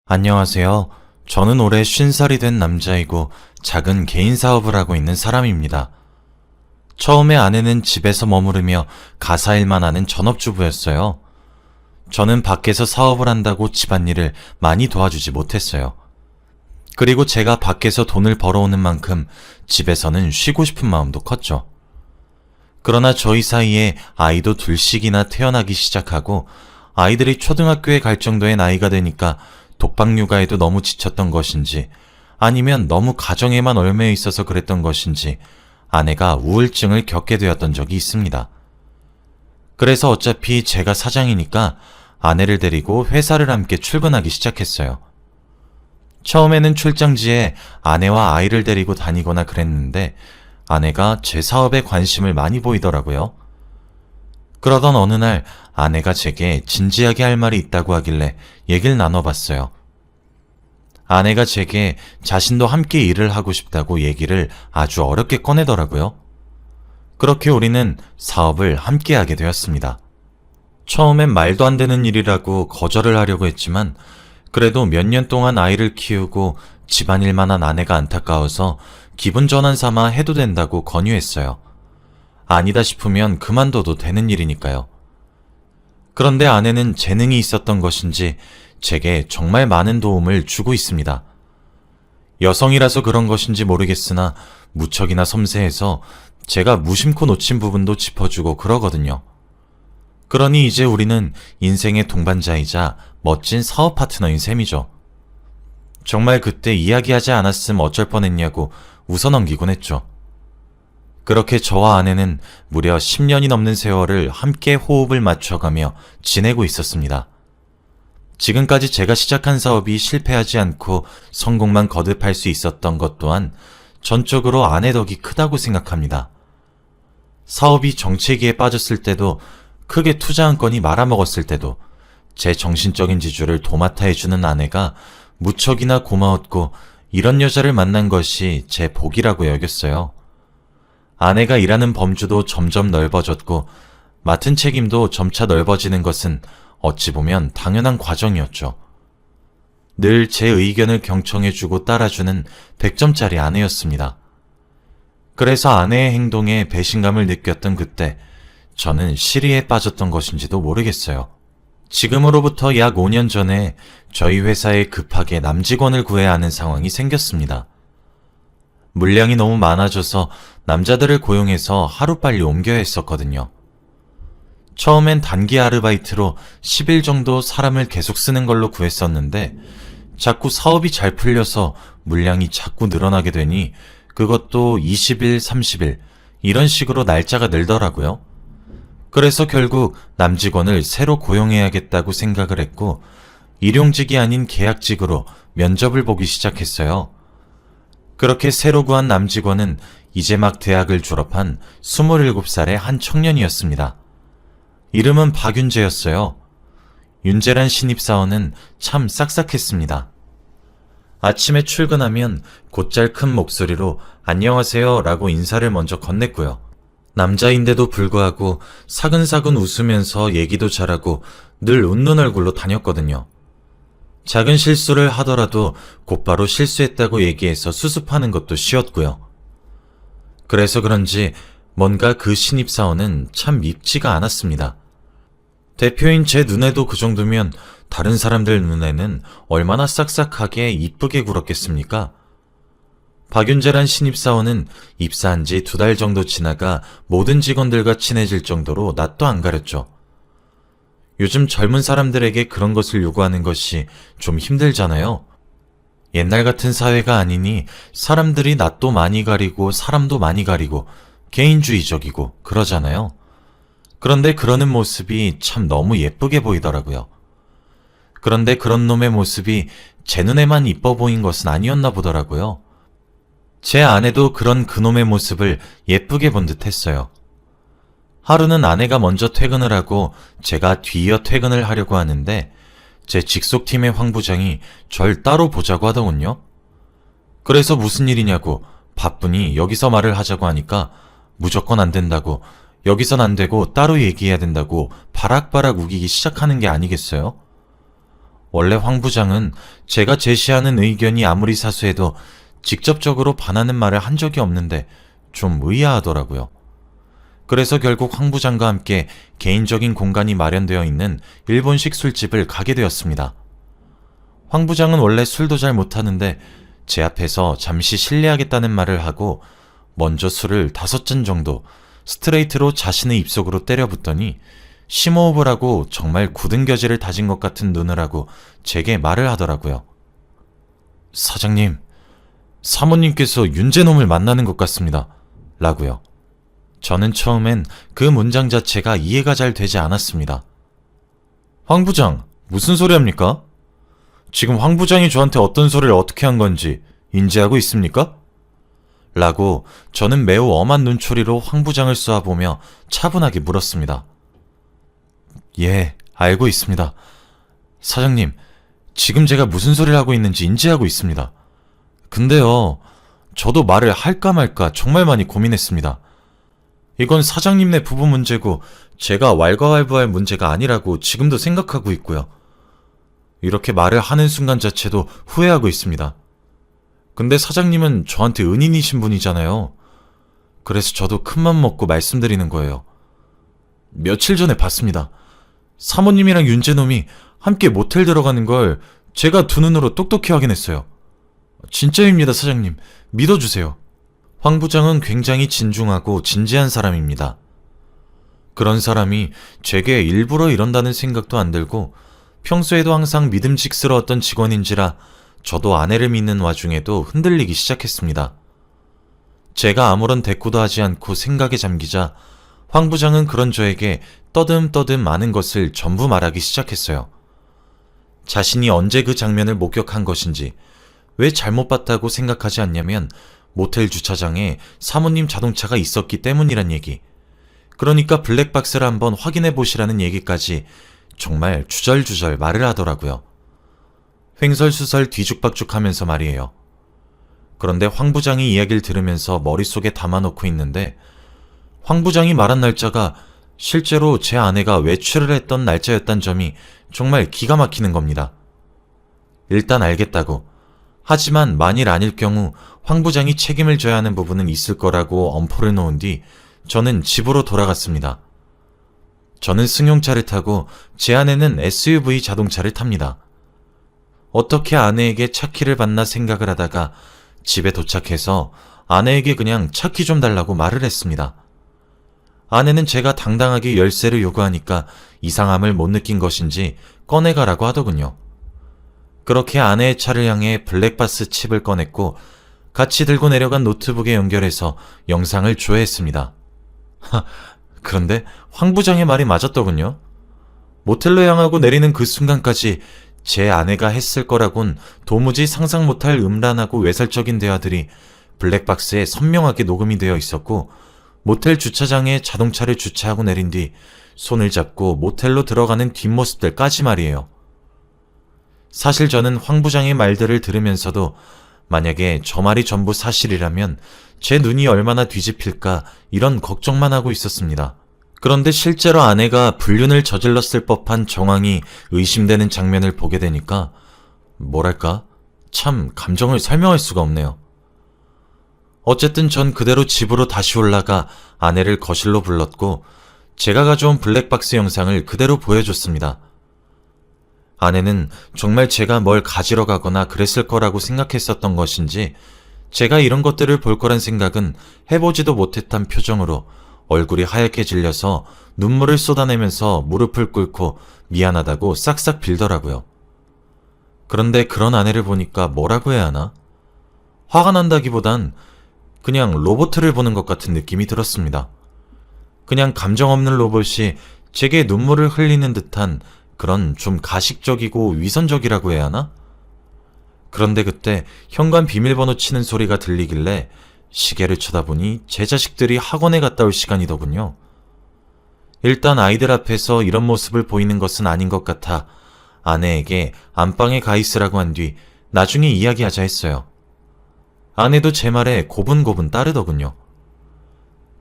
안녕하세요. 저는 올해 50살이 된 남자이고 작은 개인 사업을 하고 있는 사람입니다. 처음에 아내는 집에서 머무르며 가사일만 하는 전업주부였어요. 저는 밖에서 사업을 한다고 집안일을 많이 도와주지 못했어요. 그리고 제가 밖에서 돈을 벌어오는 만큼 집에서는 쉬고 싶은 마음도 컸죠. 그러나 저희 사이에 아이도 둘씩이나 태어나기 시작하고 아이들이 초등학교에 갈 정도의 나이가 되니까 독박 육아에도 너무 지쳤던 것인지 아니면 너무 가정에만 얽매여 있어서 그랬던 것인지 아내가 우울증을 겪게 되었던 적이 있습니다. 그래서 어차피 제가 사장이니까 아내를 데리고 회사를 함께 출근하기 시작했어요. 처음에는 출장지에 아내와 아이를 데리고 다니거나 그랬는데 아내가 제 사업에 관심을 많이 보이더라고요. 그러던 어느 날 아내가 제게 진지하게 할 말이 있다고 하길래 얘기를 나눠봤어요. 아내가 제게 자신도 함께 일을 하고 싶다고 얘기를 아주 어렵게 꺼내더라고요. 그렇게 우리는 사업을 함께 하게 되었습니다. 처음엔 말도 안 되는 일이라고 거절을 하려고 했지만 그래도 몇 년 동안 아이를 키우고 집안일만 한 아내가 안타까워서 기분 전환 삼아 해도 된다고 권유했어요. 아니다 싶으면 그만둬도 되는 일이니까요. 그런데 아내는 재능이 있었던 것인지 제게 정말 많은 도움을 주고 있습니다. 여성이라서 그런 것인지 모르겠으나 무척이나 섬세해서 제가 무심코 놓친 부분도 짚어주고 그러거든요. 그러니 이제 우리는 인생의 동반자이자 멋진 사업 파트너인 셈이죠. 정말 그때 이야기하지 않았음 어쩔 뻔했냐고 웃어넘기곤 했죠. 그렇게 저와 아내는 무려 10년이 넘는 세월을 함께 호흡을 맞춰가며 지내고 있었습니다. 지금까지 제가 시작한 사업이 실패하지 않고 성공만 거듭할 수 있었던 것 또한 전적으로 아내 덕이 크다고 생각합니다. 사업이 정체기에 빠졌을 때도 크게 투자한 건이 말아먹었을 때도 제 정신적인 지주를 도맡아 해주는 아내가 무척이나 고마웠고 이런 여자를 만난 것이 제 복이라고 여겼어요. 아내가 일하는 범주도 점점 넓어졌고 맡은 책임도 점차 넓어지는 것은 어찌 보면 당연한 과정이었죠. 늘 제 의견을 경청해주고 따라주는 100점짜리 아내였습니다. 그래서 아내의 행동에 배신감을 느꼈던 그때 저는 시리에 빠졌던 것인지도 모르겠어요. 지금으로부터 약 5년 전에 저희 회사에 급하게 남직원을 구해야 하는 상황이 생겼습니다. 물량이 너무 많아져서 남자들을 고용해서 하루빨리 옮겨야 했었거든요. 처음엔 단기 아르바이트로 10일 정도 사람을 계속 쓰는 걸로 구했었는데 자꾸 사업이 잘 풀려서 물량이 자꾸 늘어나게 되니 그것도 20일, 30일 이런 식으로 날짜가 늘더라고요. 그래서 결국 남직원을 새로 고용해야겠다고 생각을 했고 일용직이 아닌 계약직으로 면접을 보기 시작했어요. 그렇게 새로 구한 남직원은 이제 막 대학을 졸업한 27살의 한 청년이었습니다. 이름은 박윤재였어요. 윤재란 신입사원은 참 싹싹했습니다. 아침에 출근하면 곧잘 큰 목소리로 안녕하세요 라고 인사를 먼저 건넸고요. 남자인데도 불구하고 사근사근 웃으면서 얘기도 잘하고 늘 웃는 얼굴로 다녔거든요. 작은 실수를 하더라도 곧바로 실수했다고 얘기해서 수습하는 것도 쉬웠고요. 그래서 그런지 뭔가 그 신입사원은 참 밉지가 않았습니다. 대표인 제 눈에도 그 정도면 다른 사람들 눈에는 얼마나 싹싹하게 이쁘게 굴었겠습니까? 박윤재란 신입사원은 입사한 지 2달 정도 지나가 모든 직원들과 친해질 정도로 낯도 안 가렸죠. 요즘 젊은 사람들에게 그런 것을 요구하는 것이 좀 힘들잖아요. 옛날 같은 사회가 아니니 사람들이 낯도 많이 가리고 사람도 많이 가리고 개인주의적이고 그러잖아요. 그런데 그러는 모습이 참 너무 예쁘게 보이더라고요. 그런데 그런 놈의 모습이 제 눈에만 이뻐 보인 것은 아니었나 보더라고요. 제 아내도 그런 그놈의 모습을 예쁘게 본 듯 했어요. 하루는 아내가 먼저 퇴근을 하고 제가 뒤이어 퇴근을 하려고 하는데 제 직속팀의 황 부장이 절 따로 보자고 하더군요. 그래서 무슨 일이냐고 바쁘니 여기서 말을 하자고 하니까 무조건 안 된다고 여기선 안 되고 따로 얘기해야 된다고 바락바락 우기기 시작하는 게 아니겠어요? 원래 황 부장은 제가 제시하는 의견이 아무리 사소해도 직접적으로 반하는 말을 한 적이 없는데 좀 의아하더라고요. 그래서 결국 황 부장과 함께 개인적인 공간이 마련되어 있는 일본식 술집을 가게 되었습니다. 황 부장은 원래 술도 잘 못하는데 제 앞에서 잠시 실례하겠다는 말을 하고 먼저 술을 5잔 정도 스트레이트로 자신의 입속으로 때려붓더니 심호흡을 정말 굳은 겨지를 다진 것 같은 눈을 하고 제게 말을 하더라고요. 사장님, 사모님께서 윤재놈을 만나는 것 같습니다. 라고요. 저는 처음엔 그 문장 자체가 이해가 잘 되지 않았습니다. 황 부장, 무슨 소리 합니까? 지금 황 부장이 저한테 어떤 소리를 어떻게 한 건지 인지하고 있습니까? 라고 저는 매우 엄한 눈초리로 황 부장을 쏘아보며 차분하게 물었습니다. 예, 알고 있습니다. 사장님, 지금 제가 무슨 소리를 하고 있는지 인지하고 있습니다. 근데요, 저도 말을 할까 말까 정말 많이 고민했습니다. 이건 사장님네 부부 문제고 제가 왈가왈부할 문제가 아니라고 지금도 생각하고 있고요. 이렇게 말을 하는 순간 자체도 후회하고 있습니다. 근데 사장님은 저한테 은인이신 분이잖아요. 그래서 저도 큰맘 먹고 말씀드리는 거예요. 며칠 전에 봤습니다. 사모님이랑 윤재놈이 함께 모텔 들어가는 걸 제가 두 눈으로 똑똑히 확인했어요. 진짜입니다, 사장님. 믿어주세요. 황 부장은 굉장히 진중하고 진지한 사람입니다. 그런 사람이 제게 일부러 이런다는 생각도 안 들고 평소에도 항상 믿음직스러웠던 직원인지라 저도 아내를 믿는 와중에도 흔들리기 시작했습니다. 제가 아무런 대꾸도 하지 않고 생각에 잠기자 황 부장은 그런 저에게 떠듬떠듬 많은 것을 전부 말하기 시작했어요. 자신이 언제 그 장면을 목격한 것인지, 왜 잘못 봤다고 생각하지 않냐면 모텔 주차장에 사모님 자동차가 있었기 때문이란 얘기, 그러니까 블랙박스를 한번 확인해 보시라는 얘기까지 정말 주절주절 말을 하더라고요. 횡설수설 뒤죽박죽하면서 말이에요. 그런데 황 부장이 이야기를 들으면서 머릿속에 담아놓고 있는데 황 부장이 말한 날짜가 실제로 제 아내가 외출을 했던 날짜였단 점이 정말 기가 막히는 겁니다. 일단 알겠다고. 하지만 만일 아닐 경우 황 부장이 책임을 져야 하는 부분은 있을 거라고 엄포를 놓은 뒤 저는 집으로 돌아갔습니다. 저는 승용차를 타고 제 아내는 SUV 자동차를 탑니다. 어떻게 아내에게 차키를 받나 생각을 하다가 집에 도착해서 아내에게 그냥 차키 좀 달라고 말을 했습니다. 아내는 제가 당당하게 열쇠를 요구하니까 이상함을 못 느낀 것인지 꺼내가라고 하더군요. 그렇게 아내의 차를 향해 블랙박스 칩을 꺼냈고 같이 들고 내려간 노트북에 연결해서 영상을 조회했습니다. 그런데 황 부장의 말이 맞았더군요. 모텔로 향하고 내리는 그 순간까지 제 아내가 했을 거라곤 도무지 상상 못할 음란하고 외설적인 대화들이 블랙박스에 선명하게 녹음이 되어 있었고, 모텔 주차장에 자동차를 주차하고 내린 뒤 손을 잡고 모텔로 들어가는 뒷모습들까지 말이에요. 사실 저는 황 부장의 말들을 들으면서도 만약에 저 말이 전부 사실이라면 제 눈이 얼마나 뒤집힐까 이런 걱정만 하고 있었습니다. 그런데 실제로 아내가 불륜을 저질렀을 법한 정황이 의심되는 장면을 보게 되니까 뭐랄까 참 감정을 설명할 수가 없네요. 어쨌든 전 그대로 집으로 다시 올라가 아내를 거실로 불렀고 제가 가져온 블랙박스 영상을 그대로 보여줬습니다. 아내는 정말 제가 뭘 가지러 가거나 그랬을 거라고 생각했었던 것인지 제가 이런 것들을 볼 거란 생각은 해보지도 못했던 표정으로 얼굴이 하얗게 질려서 눈물을 쏟아내면서 무릎을 꿇고 미안하다고 싹싹 빌더라고요. 그런데 그런 아내를 보니까 뭐라고 해야 하나? 화가 난다기보단 그냥 로봇을 보는 것 같은 느낌이 들었습니다. 그냥 감정 없는 로봇이 제게 눈물을 흘리는 듯한 그런 좀 가식적이고 위선적이라고 해야 하나? 그런데 그때 현관 비밀번호 치는 소리가 들리길래 시계를 쳐다보니 제 자식들이 학원에 갔다 올 시간이더군요. 일단 아이들 앞에서 이런 모습을 보이는 것은 아닌 것 같아 아내에게 안방에 가 있으라고 한 뒤 나중에 이야기하자 했어요. 아내도 제 말에 고분고분 따르더군요.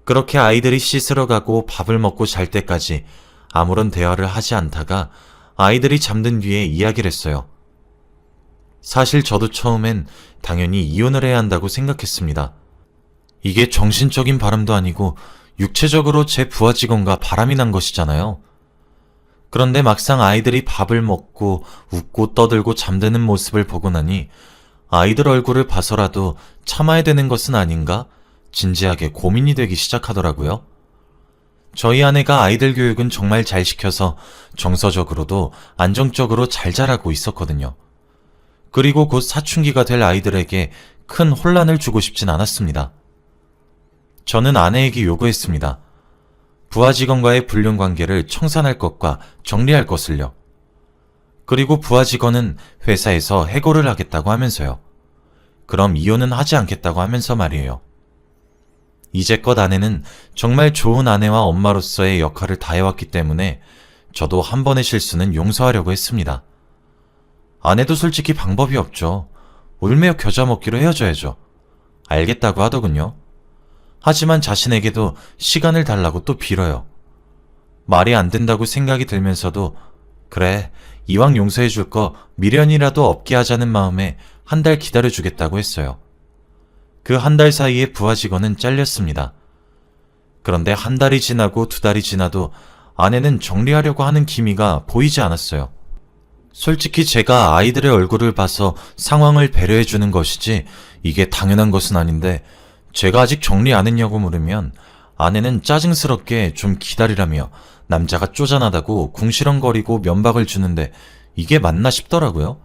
그렇게 아이들이 씻으러 가고 밥을 먹고 잘 때까지 아무런 대화를 하지 않다가 아이들이 잠든 뒤에 이야기를 했어요. 사실 저도 처음엔 당연히 이혼을 해야 한다고 생각했습니다. 이게 정신적인 바람도 아니고 육체적으로 제 부하 직원과 바람이 난 것이잖아요. 그런데 막상 아이들이 밥을 먹고 웃고 떠들고 잠드는 모습을 보고 나니 아이들 얼굴을 봐서라도 참아야 되는 것은 아닌가 진지하게 고민이 되기 시작하더라고요. 저희 아내가 아이들 교육은 정말 잘 시켜서 정서적으로도 안정적으로 잘 자라고 있었거든요. 그리고 곧 사춘기가 될 아이들에게 큰 혼란을 주고 싶진 않았습니다. 저는 아내에게 요구했습니다. 부하 직원과의 불륜 관계를 청산할 것과 정리할 것을요. 그리고 부하 직원은 회사에서 해고를 하겠다고 하면서요. 그럼 이혼은 하지 않겠다고 하면서 말이에요. 이제껏 아내는 정말 좋은 아내와 엄마로서의 역할을 다해왔기 때문에 저도 한 번의 실수는 용서하려고 했습니다. 아내도 솔직히 방법이 없죠. 울며 겨자 먹기로 헤어져야죠. 알겠다고 하더군요. 하지만 자신에게도 시간을 달라고 또 빌어요. 말이 안 된다고 생각이 들면서도 그래, 이왕 용서해줄 거 미련이라도 없게 하자는 마음에 한 달 기다려주겠다고 했어요. 그 한 달 사이에 부하 직원은 잘렸습니다. 그런데 한 달이 지나고 두 달이 지나도 아내는 정리하려고 하는 기미가 보이지 않았어요. 솔직히 제가 아이들의 얼굴을 봐서 상황을 배려해주는 것이지 이게 당연한 것은 아닌데 제가 아직 정리 안 했냐고 물으면 아내는 짜증스럽게 좀 기다리라며 남자가 쪼잔하다고 궁시렁거리고 면박을 주는데 이게 맞나 싶더라고요.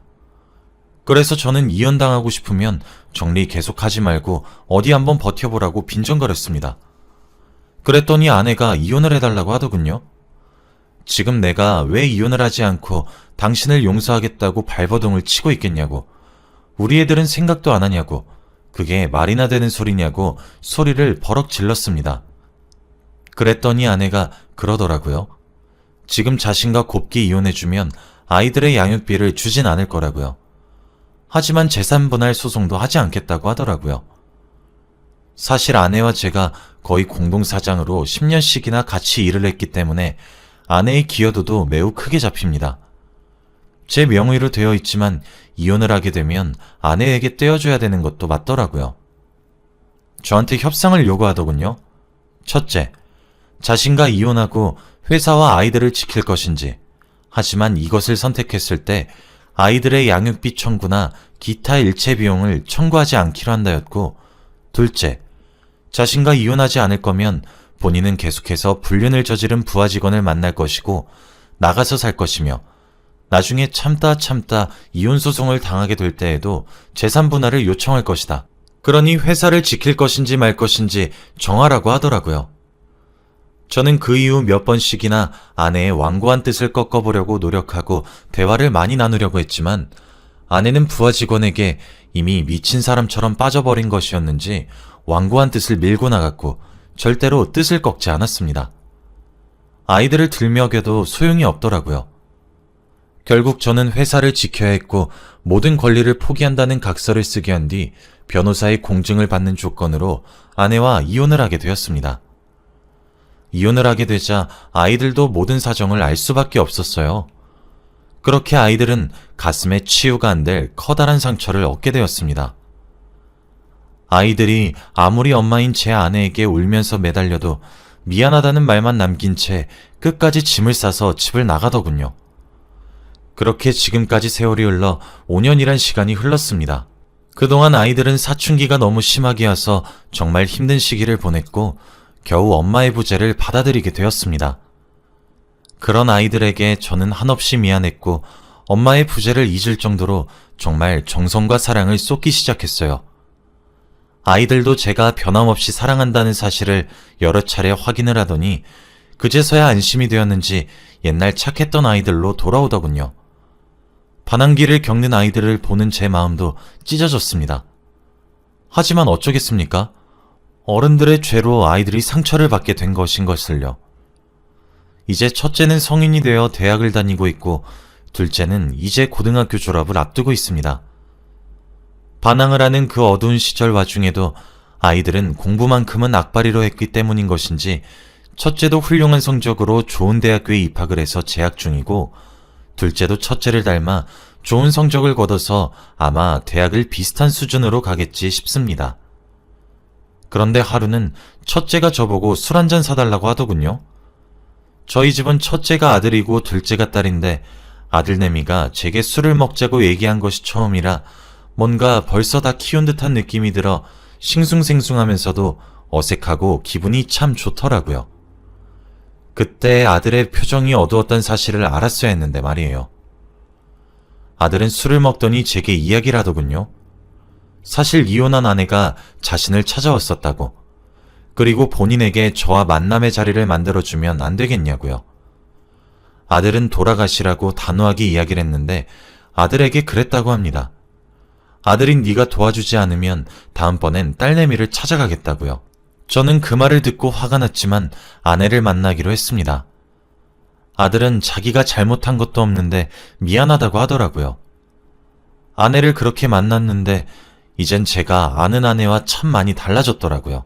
그래서 저는 이혼당하고 싶으면 정리 계속하지 말고 어디 한번 버텨보라고 빈정거렸습니다. 그랬더니 아내가 이혼을 해달라고 하더군요. 지금 내가 왜 이혼을 하지 않고 당신을 용서하겠다고 발버둥을 치고 있겠냐고, 우리 애들은 생각도 안 하냐고, 그게 말이나 되는 소리냐고 소리를 버럭 질렀습니다. 그랬더니 아내가 그러더라고요. 지금 자신과 곱게 이혼해주면 아이들의 양육비를 주진 않을 거라고요. 하지만 재산분할 소송도 하지 않겠다고 하더라고요. 사실 아내와 제가 거의 공동사장으로 10년씩이나 같이 일을 했기 때문에 아내의 기여도도 매우 크게 잡힙니다. 제 명의로 되어 있지만 이혼을 하게 되면 아내에게 떼어줘야 되는 것도 맞더라고요. 저한테 협상을 요구하더군요. 첫째, 자신과 이혼하고 회사와 아이들을 지킬 것인지, 하지만 이것을 선택했을 때 아이들의 양육비 청구나 기타 일체 비용을 청구하지 않기로 한다였고, 둘째, 자신과 이혼하지 않을 거면 본인은 계속해서 불륜을 저지른 부하 직원을 만날 것이고 나가서 살 것이며 나중에 참다 이혼 소송을 당하게 될 때에도 재산 분할을 요청할 것이다. 그러니 회사를 지킬 것인지 말 것인지 정하라고 하더라고요. 저는 그 이후 몇 번씩이나 아내의 완고한 뜻을 꺾어보려고 노력하고 대화를 많이 나누려고 했지만 아내는 부하 직원에게 이미 미친 사람처럼 빠져버린 것이었는지 완고한 뜻을 밀고 나갔고 절대로 뜻을 꺾지 않았습니다. 아이들을 들먹여도 소용이 없더라고요. 결국 저는 회사를 지켜야 했고 모든 권리를 포기한다는 각서를 쓰게 한 뒤 변호사의 공증을 받는 조건으로 아내와 이혼을 하게 되었습니다. 이혼을 하게 되자 아이들도 모든 사정을 알 수밖에 없었어요. 그렇게 아이들은 가슴에 치유가 안 될 커다란 상처를 얻게 되었습니다. 아이들이 아무리 엄마인 제 아내에게 울면서 매달려도 미안하다는 말만 남긴 채 끝까지 짐을 싸서 집을 나가더군요. 그렇게 지금까지 세월이 흘러 5년이란 시간이 흘렀습니다. 그동안 아이들은 사춘기가 너무 심하게 와서 정말 힘든 시기를 보냈고 겨우 엄마의 부재를 받아들이게 되었습니다. 그런 아이들에게 저는 한없이 미안했고 엄마의 부재를 잊을 정도로 정말 정성과 사랑을 쏟기 시작했어요. 아이들도 제가 변함없이 사랑한다는 사실을 여러 차례 확인을 하더니 그제서야 안심이 되었는지 옛날 착했던 아이들로 돌아오더군요. 반항기를 겪는 아이들을 보는 제 마음도 찢어졌습니다. 하지만 어쩌겠습니까? 어른들의 죄로 아이들이 상처를 받게 된 것인 것을요. 이제 첫째는 성인이 되어 대학을 다니고 있고 둘째는 이제 고등학교 졸업을 앞두고 있습니다. 반항을 하는 그 어두운 시절 와중에도 아이들은 공부만큼은 악바리로 했기 때문인 것인지 첫째도 훌륭한 성적으로 좋은 대학교에 입학을 해서 재학 중이고 둘째도 첫째를 닮아 좋은 성적을 거둬서 아마 대학을 비슷한 수준으로 가겠지 싶습니다. 그런데 하루는 첫째가 저보고 술 한잔 사달라고 하더군요. 저희 집은 첫째가 아들이고 둘째가 딸인데 아들내미가 제게 술을 먹자고 얘기한 것이 처음이라 뭔가 벌써 다 키운 듯한 느낌이 들어 싱숭생숭하면서도 어색하고 기분이 참 좋더라고요. 그때 아들의 표정이 어두웠던 사실을 알았어야 했는데 말이에요. 아들은 술을 먹더니 제게 이야기를 하더군요. 사실 이혼한 아내가 자신을 찾아왔었다고. 그리고 본인에게 저와 만남의 자리를 만들어주면 안 되겠냐고요. 아들은 돌아가시라고 단호하게 이야기를 했는데 아들에게 그랬다고 합니다. 아들이 네가 도와주지 않으면 다음번엔 딸내미를 찾아가겠다고요. 저는 그 말을 듣고 화가 났지만 아내를 만나기로 했습니다. 아들은 자기가 잘못한 것도 없는데 미안하다고 하더라고요. 아내를 그렇게 만났는데 이젠 제가 아는 아내와 참 많이 달라졌더라고요.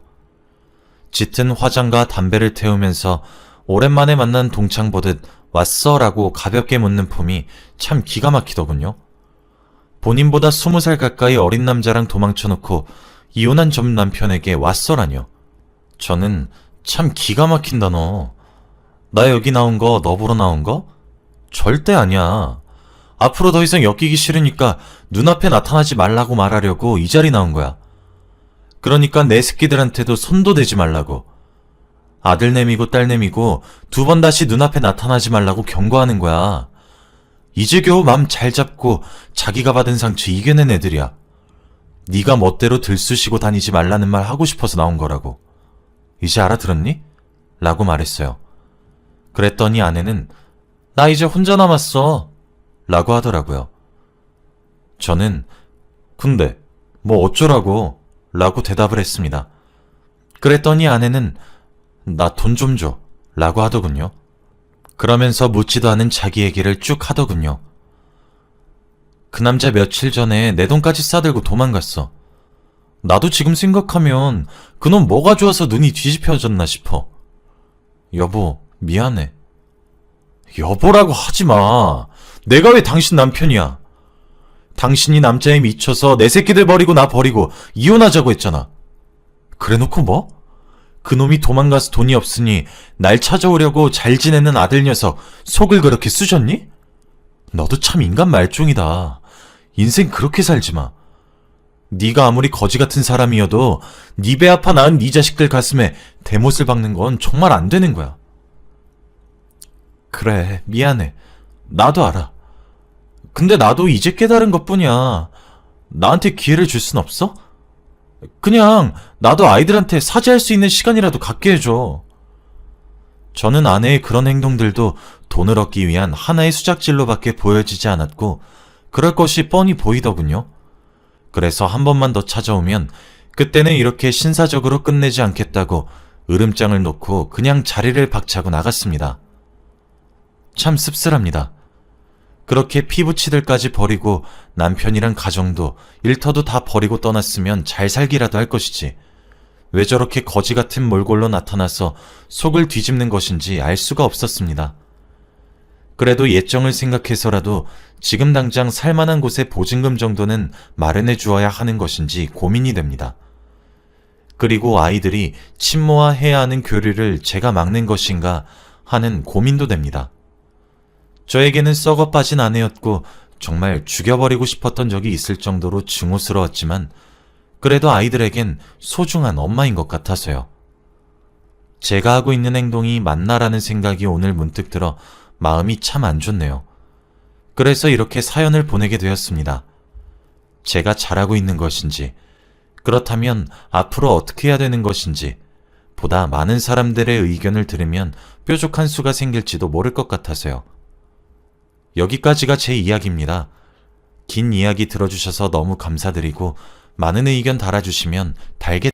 짙은 화장과 담배를 태우면서 오랜만에 만난 동창 보듯 왔어? 라고 가볍게 묻는 폼이 참 기가 막히더군요. 본인보다 20살 가까이 어린 남자랑 도망쳐놓고 이혼한 전 남편에게 왔어라뇨. 저는 참 기가 막힌다 너. 나 여기 나온 거 너 보러 나온 거? 절대 아니야. 앞으로 더 이상 엮이기 싫으니까 눈앞에 나타나지 말라고 말하려고 이 자리 나온 거야. 그러니까 내 새끼들한테도 손도 대지 말라고. 아들내미고 딸내미고 두 번 다시 눈앞에 나타나지 말라고 경고하는 거야. 이제 겨우 맘 잘 잡고 자기가 받은 상처 이겨낸 애들이야. 네가 멋대로 들쑤시고 다니지 말라는 말 하고 싶어서 나온 거라고. 이제 알아들었니? 라고 말했어요. 그랬더니 아내는 나 이제 혼자 남았어 라고 하더라고요. 저는 근데 뭐 어쩌라고 라고 대답을 했습니다. 그랬더니 아내는 나 돈 좀 줘 라고 하더군요. 그러면서 묻지도 않은 자기 얘기를 쭉 하더군요. 그 남자 며칠 전에 내 돈까지 싸들고 도망갔어. 나도 지금 생각하면 그놈 뭐가 좋아서 눈이 뒤집혀졌나 싶어. 여보, 미안해. 여보라고 하지 마. 내가 왜 당신 남편이야. 당신이 남자에 미쳐서 내 새끼들 버리고 나 버리고 이혼하자고 했잖아. 그래놓고 뭐? 그놈이 도망가서 돈이 없으니 날 찾아오려고 잘 지내는 아들 녀석 속을 그렇게 쑤셨니? 너도 참 인간 말종이다. 인생 그렇게 살지 마. 네가 아무리 거지 같은 사람이어도 네 배 아파 낳은 네 자식들 가슴에 대못을 박는 건 정말 안 되는 거야. 그래, 미안해. 나도 알아. 근데 나도 이제 깨달은 것뿐이야. 나한테 기회를 줄 순 없어? 그냥 나도 아이들한테 사죄할 수 있는 시간이라도 갖게 해줘. 저는 아내의 그런 행동들도 돈을 얻기 위한 하나의 수작질로밖에 보여지지 않았고 그럴 것이 뻔히 보이더군요. 그래서 한 번만 더 찾아오면 그때는 이렇게 신사적으로 끝내지 않겠다고 으름장을 놓고 그냥 자리를 박차고 나갔습니다. 참 씁쓸합니다. 그렇게 피부치들까지 버리고 남편이랑 가정도 일터도 다 버리고 떠났으면 잘 살기라도 할 것이지. 왜 저렇게 거지 같은 몰골로 나타나서 속을 뒤집는 것인지 알 수가 없었습니다. 그래도 예정을 생각해서라도 지금 당장 살만한 곳에 보증금 정도는 마련해 주어야 하는 것인지 고민이 됩니다. 그리고 아이들이 친모와 해야 하는 교류를 제가 막는 것인가 하는 고민도 됩니다. 저에게는 썩어 빠진 아내였고 정말 죽여버리고 싶었던 적이 있을 정도로 증오스러웠지만 그래도 아이들에겐 소중한 엄마인 것 같아서요. 제가 하고 있는 행동이 맞나라는 생각이 오늘 문득 들어 마음이 참 안 좋네요. 그래서 이렇게 사연을 보내게 되었습니다. 제가 잘하고 있는 것인지, 그렇다면 앞으로 어떻게 해야 되는 것인지, 보다 많은 사람들의 의견을 들으면 뾰족한 수가 생길지도 모를 것 같아서요. 여기까지가 제 이야기입니다. 긴 이야기 들어주셔서 너무 감사드리고 많은 의견 달아주시면 달게